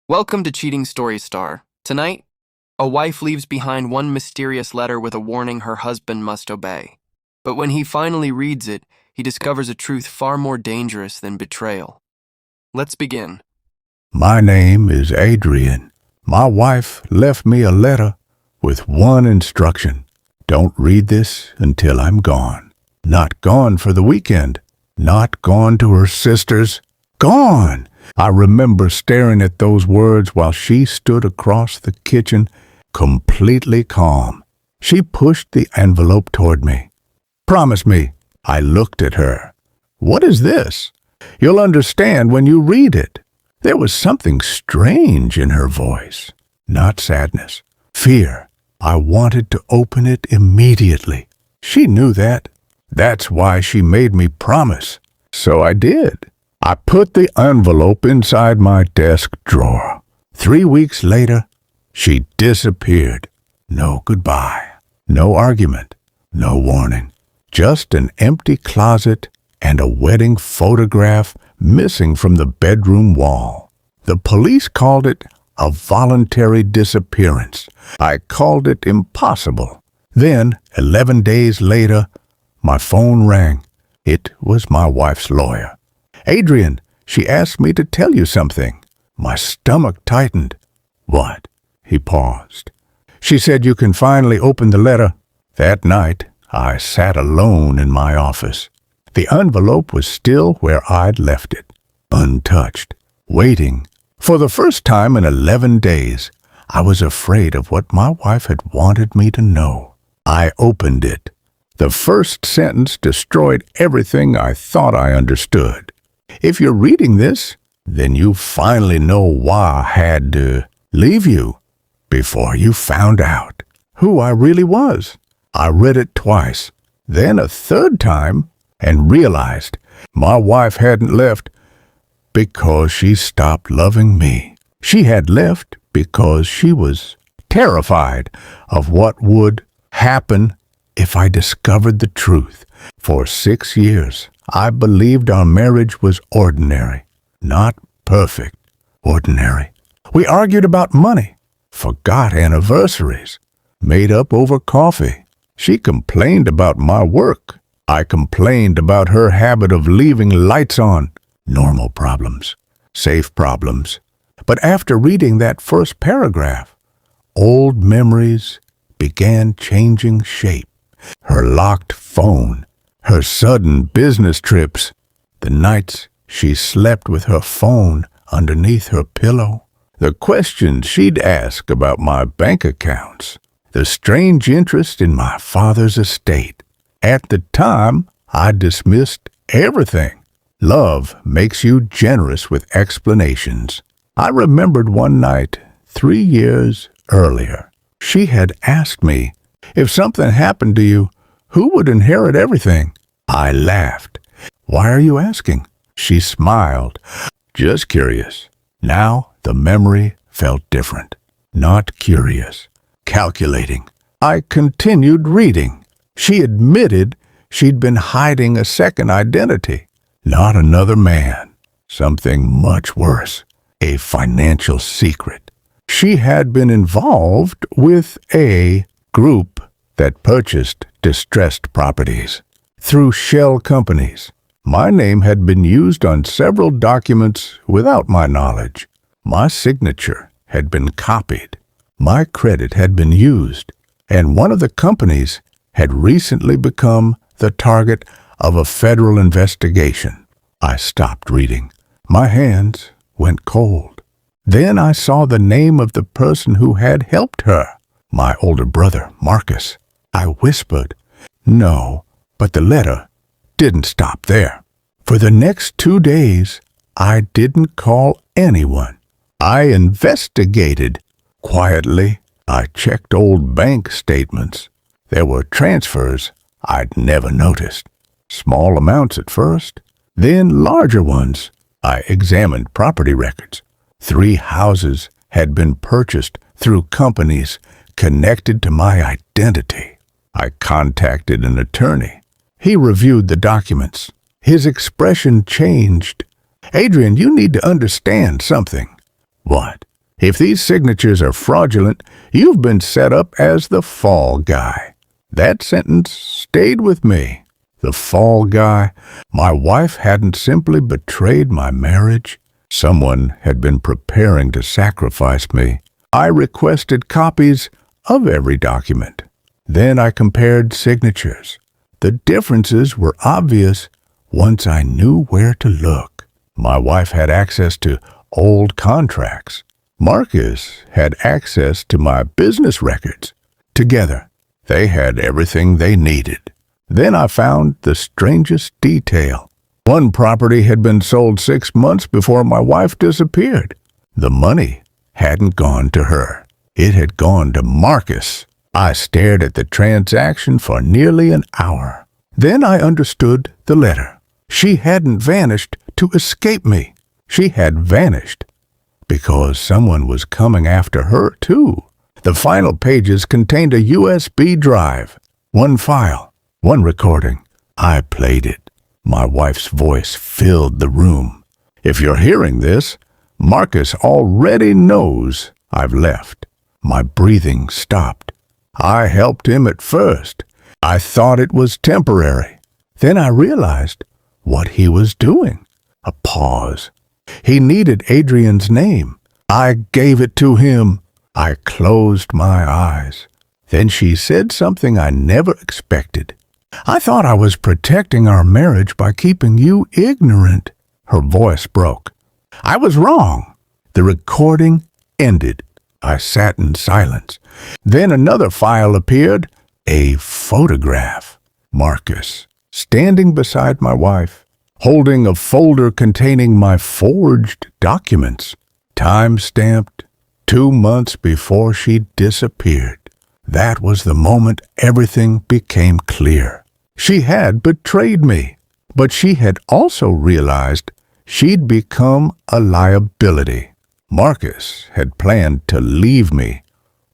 Welcome to Cheating Story Star. Tonight, a wife leaves behind one mysterious letter with a warning her husband must obey. But when he finally reads it, he discovers a truth far more dangerous than betrayal. Let's begin. My name is Adrian. My wife left me a letter with one instruction. Don't read this until I'm gone. Not gone for the weekend. Not gone to her sister's. Gone! I remember staring at those words while she stood across the kitchen, completely calm. She pushed the envelope toward me. Promise me. I looked at her. What is this? You'll understand when you read it. There was something strange in her voice. Not sadness. Fear. I wanted to open it immediately. She knew that. That's why she made me promise. So I did. I put the envelope inside my desk drawer. 3 weeks later, she disappeared. No goodbye. No argument. No warning. Just an empty closet and a wedding photograph missing from the bedroom wall. The police called it a voluntary disappearance. I called it impossible. Then, 11 days later, my phone rang. It was my wife's lawyer. Adrian, she asked me to tell you something. My stomach tightened. What? He paused. She said you can finally open the letter. That night, I sat alone in my office. The envelope was still where I'd left it, untouched, waiting. For the first time in 11 days, I was afraid of what my wife had wanted me to know. I opened it. The first sentence destroyed everything I thought I understood. If you're reading this, then you finally know why I had to leave you before you found out who I really was. I read it twice, then a third time, and realized my wife hadn't left because she stopped loving me. She had left because she was terrified of what would happen if I discovered the truth. For 6 years, I believed our marriage was ordinary, not perfect, ordinary. We argued about money, forgot anniversaries, made up over coffee. She complained about my work. I complained about her habit of leaving lights on. Normal problems, safe problems. But after reading that first paragraph, old memories began changing shape. Her locked phone, her sudden business trips, the nights she slept with her phone underneath her pillow, the questions she'd ask about my bank accounts, the strange interest in my father's estate. At the time, I dismissed everything. Love makes you generous with explanations. I remembered one night, 3 years earlier, she had asked me, if something happened to you, who would inherit everything? I laughed. Why are you asking? She smiled. Just curious. Now the memory felt different. Not curious. Calculating. I continued reading. She admitted she'd been hiding a second identity. Not another man. Something much worse. A financial secret. She had been involved with a group that purchased distressed properties through shell companies. My name had been used on several documents without my knowledge. My signature had been copied. My credit had been used, and one of the companies had recently become the target of a federal investigation. I stopped reading. My hands went cold. Then I saw the name of the person who had helped her, my older brother, Marcus. I whispered, no, but the letter didn't stop there. For the next 2 days, I didn't call anyone. I investigated. Quietly, I checked old bank statements. There were transfers I'd never noticed. Small amounts at first, then larger ones. I examined property records. 3 houses had been purchased through companies connected to my identity. I contacted an attorney. He reviewed the documents. His expression changed. Adrian, you need to understand something. What? If these signatures are fraudulent, you've been set up as the fall guy. That sentence stayed with me. The fall guy. My wife hadn't simply betrayed my marriage. Someone had been preparing to sacrifice me. I requested copies of every document. Then I compared signatures. The differences were obvious once I knew where to look. My wife had access to old contracts. Marcus had access to my business records. Together, they had everything they needed. Then I found the strangest detail. One property had been sold 6 months before my wife disappeared. The money hadn't gone to her. It had gone to Marcus. I stared at the transaction for nearly an hour. Then I understood the letter. She hadn't vanished to escape me. She had vanished because someone was coming after her, too. The final pages contained a USB drive. One file, one recording. I played it. My wife's voice filled the room. If you're hearing this, Marcus already knows I've left. My breathing stopped. I helped him at first. I thought it was temporary. Then I realized what he was doing. A pause. He needed Adrian's name. I gave it to him. I closed my eyes. Then she said something I never expected. I thought I was protecting our marriage by keeping you ignorant. Her voice broke. I was wrong. The recording ended. I sat in silence. Then another file appeared, a photograph. Marcus, standing beside my wife, holding a folder containing my forged documents, time-stamped 2 months before she disappeared. That was the moment everything became clear. She had betrayed me, but she had also realized she'd become a liability. Marcus had planned to leave me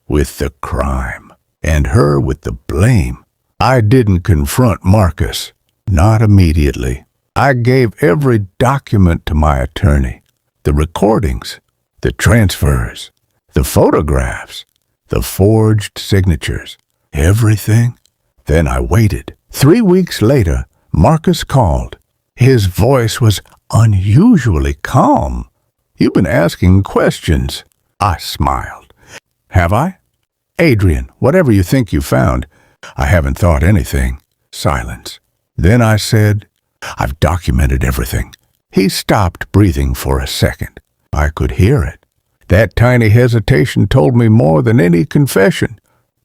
with the crime, and her with the blame. I didn't confront Marcus, not immediately. I gave every document to my attorney, the recordings, the transfers, the photographs, the forged signatures, everything. Then I waited. 3 weeks later, Marcus called. His voice was unusually calm. You've been asking questions. I smiled. Have I? Adrian, whatever you think you found, I haven't thought anything. Silence. Then I said, I've documented everything. He stopped breathing for a second. I could hear it. That tiny hesitation told me more than any confession.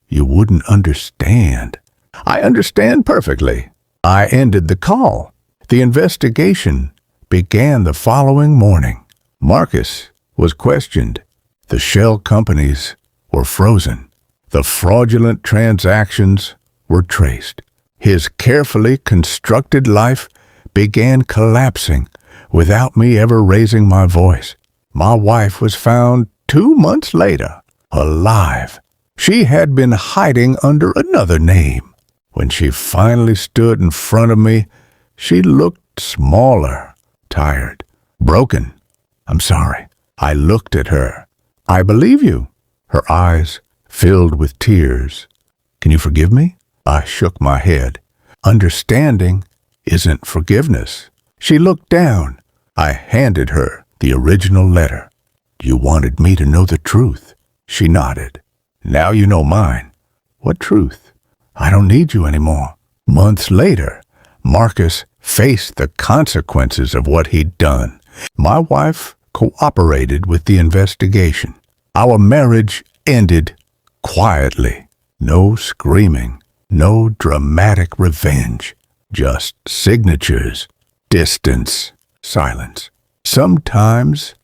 You wouldn't understand. I understand perfectly. I ended the call. The investigation began the following morning. Marcus was questioned. The shell companies were frozen. The fraudulent transactions were traced. His carefully constructed life began collapsing without me ever raising my voice. My wife was found 2 months later, alive. She had been hiding under another name. When she finally stood in front of me, she looked smaller, tired, broken. I'm sorry. I looked at her. I believe you. Her eyes filled with tears. Can you forgive me? I shook my head. Understanding isn't forgiveness. She looked down. I handed her the original letter. You wanted me to know the truth. She nodded. Now you know mine. What truth? I don't need you anymore. Months later, Marcus faced the consequences of what he'd done. My wife cooperated with the investigation. Our marriage ended quietly. No screaming, no dramatic revenge, just signatures, distance, silence. Sometimes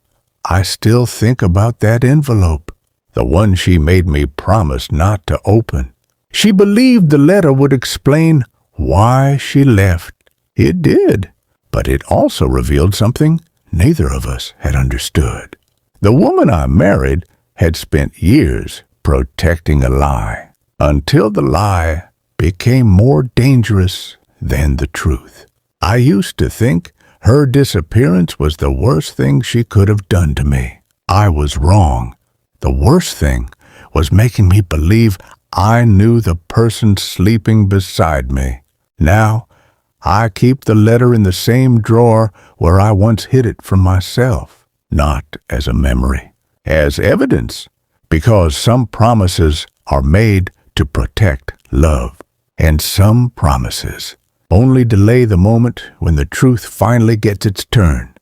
I still think about that envelope, the one she made me promise not to open. She believed the letter would explain why she left. It did, but it also revealed something neither of us had understood. The woman I married had spent years protecting a lie, until the lie became more dangerous than the truth. I used to think her disappearance was the worst thing she could have done to me. I was wrong. The worst thing was making me believe I knew the person sleeping beside me. Now, I keep the letter in the same drawer where I once hid it from myself, not as a memory, as evidence, because some promises are made to protect love, and some promises only delay the moment when the truth finally gets its turn.